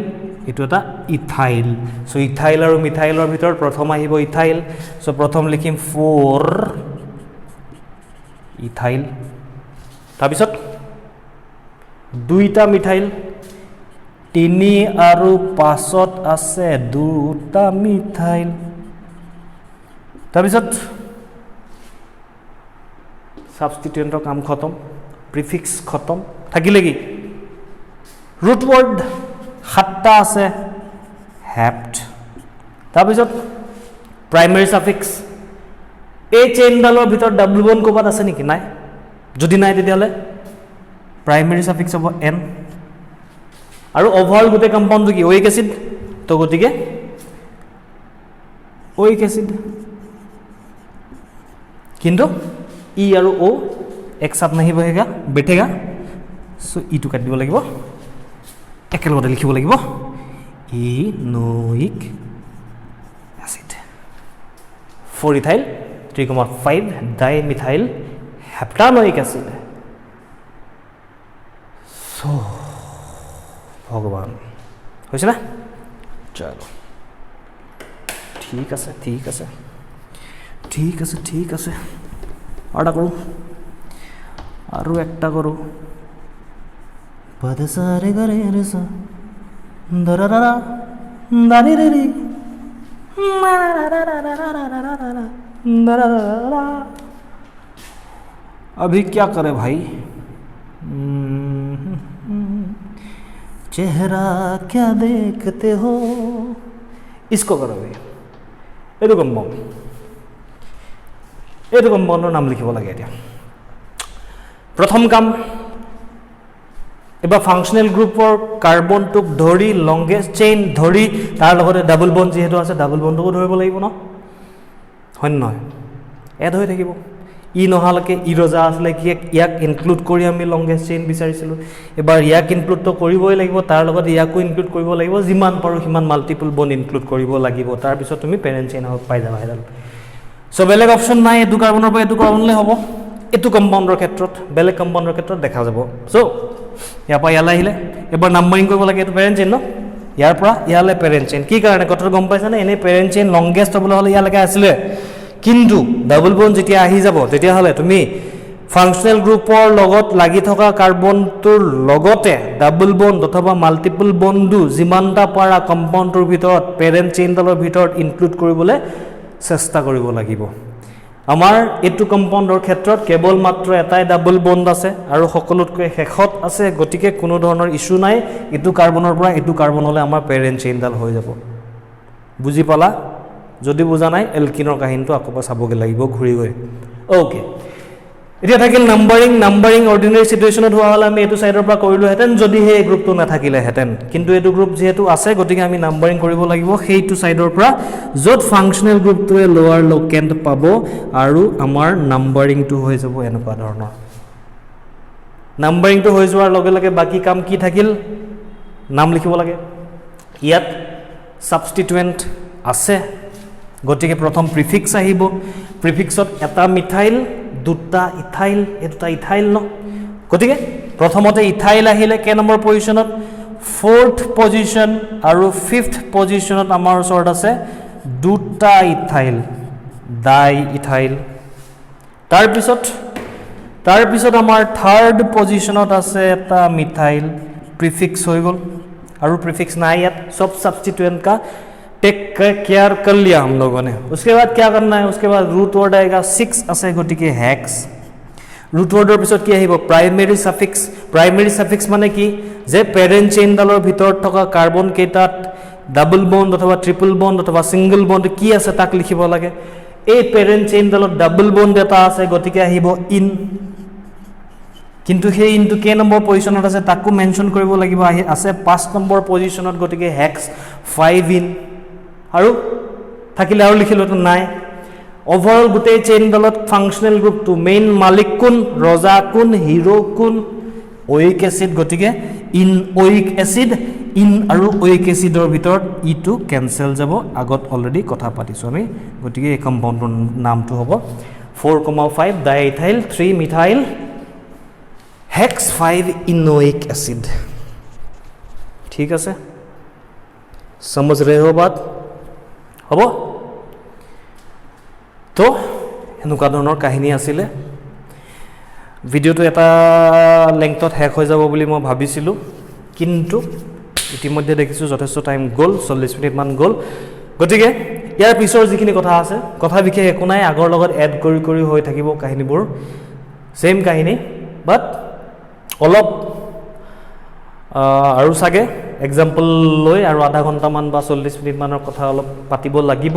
এটো এটা ইথাইল সো ইথাইল আৰু মিথাইলৰ ভিতৰত প্ৰথম আহিব ইথাইল সো প্ৰথম লিখিম 4 ইথাইল তাৰপিছত দুইটা মিথাইল 3 আৰু 5ত আছে দুটা মিথাইল তাৰপিছত সাবস্টিটুয়েন্টৰ কাম খতম প্ৰিফিক্স খতম থাকিলে কি ৰুট ওয়াৰ্ড 7টা আছে হ্যাপ্ট তাৰপিছত প্ৰাইমেৰী সাফিক্স এই চেইনডালৰ ভিতৰত ডাবল বন্ড কোবাত আছে নেকি নাই যদি নাই তেতিয়ালে প্ৰাইমেৰী সাফিক্স হ'ব n আৰু ওভাৰঅল গোটে কম্পাউন্ডটো কি ওইক এসিড তো গতিকে ওইক এসিড কিন্তু ই আৰু ও এক সাথ नहीं बहेगा बैठेगा सो ই টু কাট দিব লাগিব একেলগতে লিখিব লাগিব enoic acid 4 ethyl 3,5 dimethyl heptanoic acid so ভগৱান হৈছে না চলো ঠিক আছে ঠিক আছে ঠিক আছে ঠিক আছে আটা করো আৰু একটা করো পদ সারে গরে রে সা দরারা দানি রে রে अभी क्या करे भाई चेहरा क्या देखते हो इसको करो भाई এইটো কম্পাউন্ডৰ নাম লিখিব লাগে এতিয়া প্ৰথম কাম এবা ফাংশনাল গ্ৰুপৰ কাৰ্বনটোক ধৰি লংগেষ্ট চেইন ধৰি তাৰ লগতে ডাবল বন্ড যেহেতু আছে ডাবল বন্ডকো ধৰিব লাগিব ন হয় নহয় এড হৈ থাকিব ই নহালকে ই ৰজা আসলে কি ইয়াক ইনক্লুড কৰি আমি লংগেষ্ট চেইন বিচাৰিছিলো এবাৰ ইয়াক ইনক্লুড তো কৰিবই লাগিব তাৰ লগত ইয়াকো ইনক্লুড কৰিব লাগিব যিমান পাৰো সিমান মাল্টিপল বন্ড ইনক্লুড কৰিব লাগিব তাৰ পিছত তুমি পেৰেন্ট চেইন হ'ব পাই যাবা হেডাল সো বেলেগ অপচন নাই এটো কাৰ্বনৰ পৰা এটো কাৰ্বনলে হ'ব এটো কম্পাউন্ডৰ ক্ষেত্ৰত বেলেগ কম্পাউন্ডৰ ক্ষেত্ৰত দেখা যাব সো ইয়াৰ পৰা ইয়ালে আহিলে এবাৰ নাম্বাৰিং কৰিব লাগে এটো পেৰেন্ট চেইন ন ইয়াৰ পৰা ইয়ালে পেৰেন্ট চেইন কি কাৰণে কথাটো গম পাইছা নে এনে পেৰেন্ট চেইন লংগেষ্ট হ'বলৈ হলে ইয়ালৈকে আছিলে কিন্তু ডাবল বন্ড যেতিয়া আহি যাব তেতিয়া হলে তুমি ফাংশনাল গ্ৰুপৰ লগত লাগি থকা কাৰ্বনটোৰ লগতে ডাবল বন্ড অথবা মাল্টিপল বন্ডো যিমানটা পাৰা কম্পাউন্ডৰ ভিতৰত পেৰেন্ট চেইনডালৰ ভিতৰত ইনক্লুড কৰিবলৈ চেষ্টা কৰিব লাগিব আমাৰ এটো কম্পাউন্ডৰ ক্ষেত্ৰত কেৱল মাত্ৰ এটাই ডাবল বন্ড আছে আৰু সকলোতকৈ শেষত আছে গতিকে কোনো ধৰণৰ ইস্যু নাই এটো কাৰ্বনৰ পৰা এটো কাৰ্বনলৈ আমাৰ পেৰেন্ট চেইনডাল হৈ যাব বুজি পালা যদি বুজা নাই এলকিনৰ কাহিনীটো আকৌ চাবগে লাগিব ঘুৰি গৈ ওকে এতিয়া থাকিল নাম্বাৰিং অৰ্ডিনাৰী সিচুৱেচনত হোৱা হলে আমি এটো সাইডৰ পৰা কৰিলো হেতেন যদি হে গ্ৰুপটো নাথাকিলে হেতেন কিন্তু এটো গ্ৰুপ যেহেতু আছে গতিকে আমি নাম্বাৰিং কৰিব লাগিব সেইটো সাইডৰ পৰা যত ফাংশনাল গ্ৰুপটোৱে লোৱাৰ লোকেন্ট পাব আৰু আমাৰ নাম্বাৰিংটো হৈ যাব এনেকুৱা ধৰণৰ নাম্বাৰিংটো হৈ যোৱাৰ লগে লগে বাকি কাম কি থাকিল নাম লিখিব লাগে ইয়াত সাবস্টিটুয়েন্ট আছে গতিকে প্ৰথম প্ৰিফিক্স আহিব প্ৰিফিক্সত এটা মিথাইল দুটা ইথাইল এটা ইথাইল ন গতিকে প্ৰথমতে ইথাইল আহিলে কে নম্বৰ পজিশনত 4th পজিশন আৰু 5th পজিশনত আমাৰ ওচৰত আছে দুটা ইথাইল ডাই ইথাইল তাৰ পিছত আমাৰ 3rd পজিশনত আছে এটা মিথাইল প্ৰিফিক্স হৈ গল আৰু প্ৰিফিক্স নাই ইয়াত सब सब्स्टिट्यूएंट का टेक केयर कर लिया हम लोगों ने उसके बाद क्या करना है उसके बाद रूट वर्ड आएगा 6 আছে গটিকে হেক্স रूट वर्डर पिছত কি আহিব प्राइमरी सफिक्स माने কি যে পেৰেন্ট চেইন ডালৰ ভিতৰত থকা কাৰ্বন কেইটাত ডাবল বন্ড অথবা ট্ৰিপল বন্ড অথবা সিঙ্গল বন্ড কি আছে তাক লিখিব লাগে এই পেৰেন্ট চেইন ডালত ডাবল বন্ড এটা আছে গটিকে আহিব ইন কিন্তু সেই ইনটো কে নম্বৰ পজিশনত আছে তাকো মেনশন কৰিব লাগিব আছে 5 নম্বৰ পজিশনত গটিকে হেক্স 5 ইন আৰু থাকিলে আৰু লিখিলো তো নাই ओवरऑल गुटे चेन दलत फंक्शनल ग्रुप टू मेन मालिक कुन रोजा कुन हीरो कुन ओइक एसिड गटिके इन ओइक एसिड इन আৰু ओइक एसिडर ভিতৰত ই2 कैंसिल যাব আগত অলৰেডি কথা পাতিছো আমি গটিকে এই কম্পাউন্ডৰ নামটো হ'ব 4,5 ডাইইথাইল 3 মিথাইল হেক্স 5 इनोइक एसिड ठीक আছে समझ रहे हो बात হ'ব तो এনেকুৱা ধৰণৰ কাহিনী আছিল ভিডিওটো এটা লেংথত হেক হৈ যাব বুলি মই ভাবিছিলো কিন্তু ইতিমধ্যে দেখিছো যথেষ্ট টাইম গল 40 মিনিট মান গল গতিকে ইয়াৰ পিছৰ যিখিনি কথা আছে কথা বিশেষ একো নাই আগৰ লগত এড কৰি কৰি হৈ থাকিব কাহিনীবোৰ সেম কাহিনী বাট অলপ আৰু সাগে एग्जाम्पल লৈ আৰু আধা ঘন্টা মান বা 40 মিনিট মানৰ কথা অলপ পাতিব লাগিব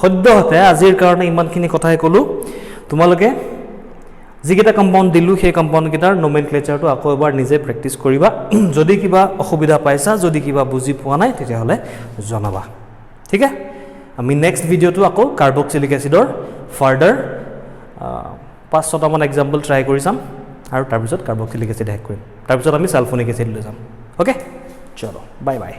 সদ্যহতে আজিৰ কাৰণে ইমানখিনি কথাই কলো তোমালোকে যিকেটা কম্পাউন্ড দিলু সেই কম্পাউন্ড কিটাৰ নমেনক্লেচাৰটো আকৌ এবাৰ নিজে প্ৰেক্টিস কৰিবা যদি কিবা অসুবিধা পাইছা যদি কিবা বুজি পোৱা নাই তেতিয়া হলে জনাবা ঠিক আছে আমি নেক্সট ভিডিওটো আকৌ কাৰ্বক্সিলিক এসিডৰ ফাৰ্দাৰ 5-6টা মান एग्जाम्पल ট্ৰাই কৰি যাম আৰু তাৰ পিছত কাৰ্বক্সিলিক এসিড হেক কৰিম তাৰ পিছত আমি সালফোনিক এসিড লৈ যাম ওকে चलो बाय बाय